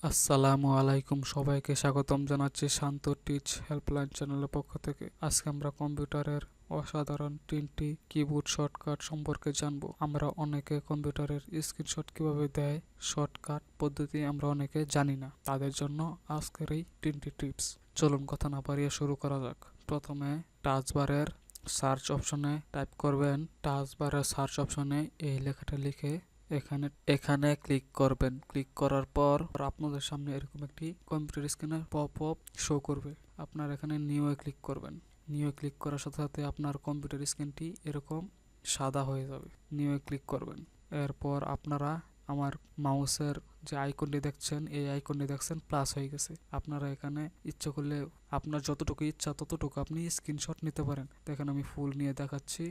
আসসালামু আলাইকুম, সবাইকে স্বাগতম জানাচ্ছি শান্ত টিচ হেল্পলাইন চ্যানেলের পক্ষ থেকে। আজকে আমরা কম্পিউটারের অসাধারণ 3টি কিবোর্ড শর্টকাট সম্পর্কে জানব। আমরা অনেকে কম্পিউটারের স্ক্রিনশট কিভাবে দেয় শর্টকাট পদ্ধতি আমরা অনেকে জানি না, তাদের জন্য আজকের এই 3টি টিপস। চলুন কথা না বাড়িয়ে শুরু করা যাক। প্রথমে টাচবারের সার্চ অপশনে টাইপ করবেন। টাচবারের সার্চ অপশনে এই লেখাটা লিখে এখানে এখানে ক্লিক করবেন। ক্লিক করার পর আপনাদের সামনে এরকম একটি কম্পিউটার স্ক্রিনে পপ আপ শো করবে। আপনার এখানে নিউ-এ ক্লিক করবেন। নিউ-এ ক্লিক করার সাথে সাথে আপনার কম্পিউটার স্ক্রিনটি এরকম সাদা হয়ে যাবে। নিউ-এ ক্লিক করবেন। এরপর আপনারা আমার মাউসের যে আইকনটি দেখছেন, এই আইকনটি দেখছেন প্লাস হয়ে গেছে। আপনারা এখানে ইচ্ছা করলে আপনার যতটুকু ইচ্ছা ততটুকু আপনি স্ক্রিনশট নিতে পারেন। দেখেন আমি ফুল নিয়ে দেখাচ্ছি।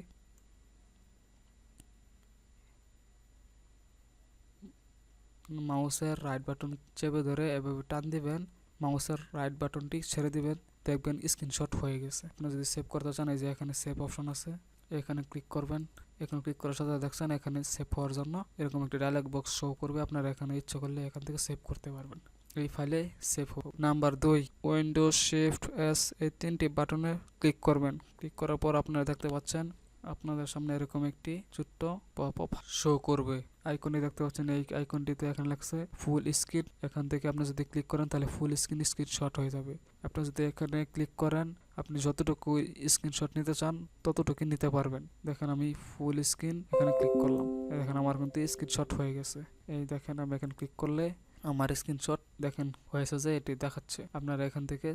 মাউসের রাইট বাটন চেপে ধরে এভাবে টান দিবেন, মাউসের রাইট বাটনটি ছেড়ে দিবেন, দেখবেন স্ক্রিনশট হয়ে গেছে। আপনি যদি সেভ করতে চান, এই যে এখানে সেভ অপশন আছে, এখানে ক্লিক করবেন। এখানে ক্লিক করার সাথে দেখছেন এখানে সেভ হওয়ার জন্য এরকম একটি ডায়লগ বক্স শো করবে। আপনারা এখানে ইচ্ছা করলে এখান থেকে সেভ করতে পারবেন। এই ফাইলে সেভ হোক। নাম্বার 2, উইন্ডোজ শিফট এস এই 3টি বাটনে ক্লিক করবেন। ক্লিক করার পর আপনারা দেখতে পাচ্ছেন আপনাদের সামনে এরকম একটি ছোট্ট পপ আপ শো করবে। আইকনটি দেখতে পাচ্ছেন, এই আইকনটিতে এখানে লাগছে ফুল স্ক্রিন। এখান থেকে আপনি যদি ক্লিক করেন তাহলে ফুল স্ক্রিন স্ক্রিনশট হয়ে যাবে। আপনি যদি এখানে ক্লিক করেন, আপনি যতটুকু স্ক্রিনশট নিতে চান ততটুকু নিতে পারবেন। দেখেন আমি ফুল স্ক্রিন এখানে ক্লিক করলাম, দেখেন আমার কিন্তু স্ক্রিনশট হয়ে গেছে। এই দেখেন আমি এখানে ক্লিক করলে আমার স্ক্রিনশট দেখেন হয়েছে যে এটি দেখাচ্ছে। আপনারা এখান থেকে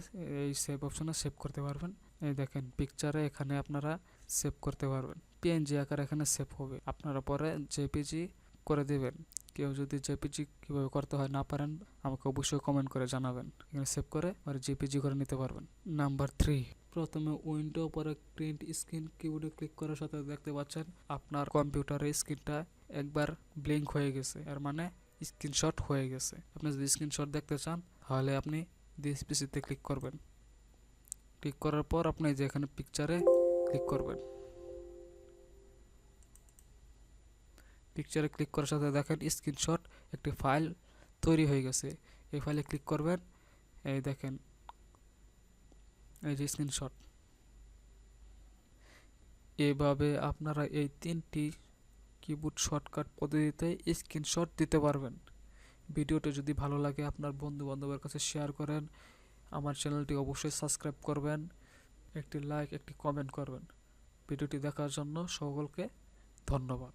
এই সেভ অপশনে সেভ করতে পারবেন। এই দেখেন পিকচারে এখানে আপনারা সেভ করতে পারবেন। পিএনজি আকার এখানে সেভ হবে। আপনারা পরে জেপিজি করে দেবেন। কেউ যদি জেপিজি কীভাবে করতে হয় না পারেন, আমাকে অবশ্যই কমেন্ট করে জানাবেন। এখানে সেভ করে আর জেপিজি করে নিতে পারবেন। নাম্বার 3, প্রথমে উইন্ডো পরে প্রিন্ট স্ক্রিন কিবোর্ডে ক্লিক করার সাথে দেখতে পাচ্ছেন আপনার কম্পিউটারের স্ক্রিনটা একবার ব্লিঙ্ক হয়ে গেছে, এর মানে স্ক্রিনশট হয়ে গেছে। আপনি যদি স্ক্রিনশট দেখতে চান তাহলে আপনি দিস পিসিতে ক্লিক করবেন। ক্লিক করার পর আপনি যে এখানে পিকচারে ক্লিক করবেন। পিকচারে ক্লিক করার সাথে দেখেন স্ক্রিনশট একটি ফাইল তৈরি হয়ে গেছে। এই ফাইলে ক্লিক করবেন। এই দেখেন এই যে স্ক্রিনশট। এভাবে আপনারা এই 3টি কিবোর্ড শর্টকাট পদ্ধতিতে স্ক্রিনশট দিতে পারবেন। ভিডিওটি যদি ভালো লাগে আপনার বন্ধু বান্ধবের কাছে শেয়ার করেন। আমার চ্যানেলটি অবশ্যই সাবস্ক্রাইব করবেন, একটি লাইক একটি কমেন্ট করবেন। ভিডিওটি দেখার জন্য সকলকে ধন্যবাদ।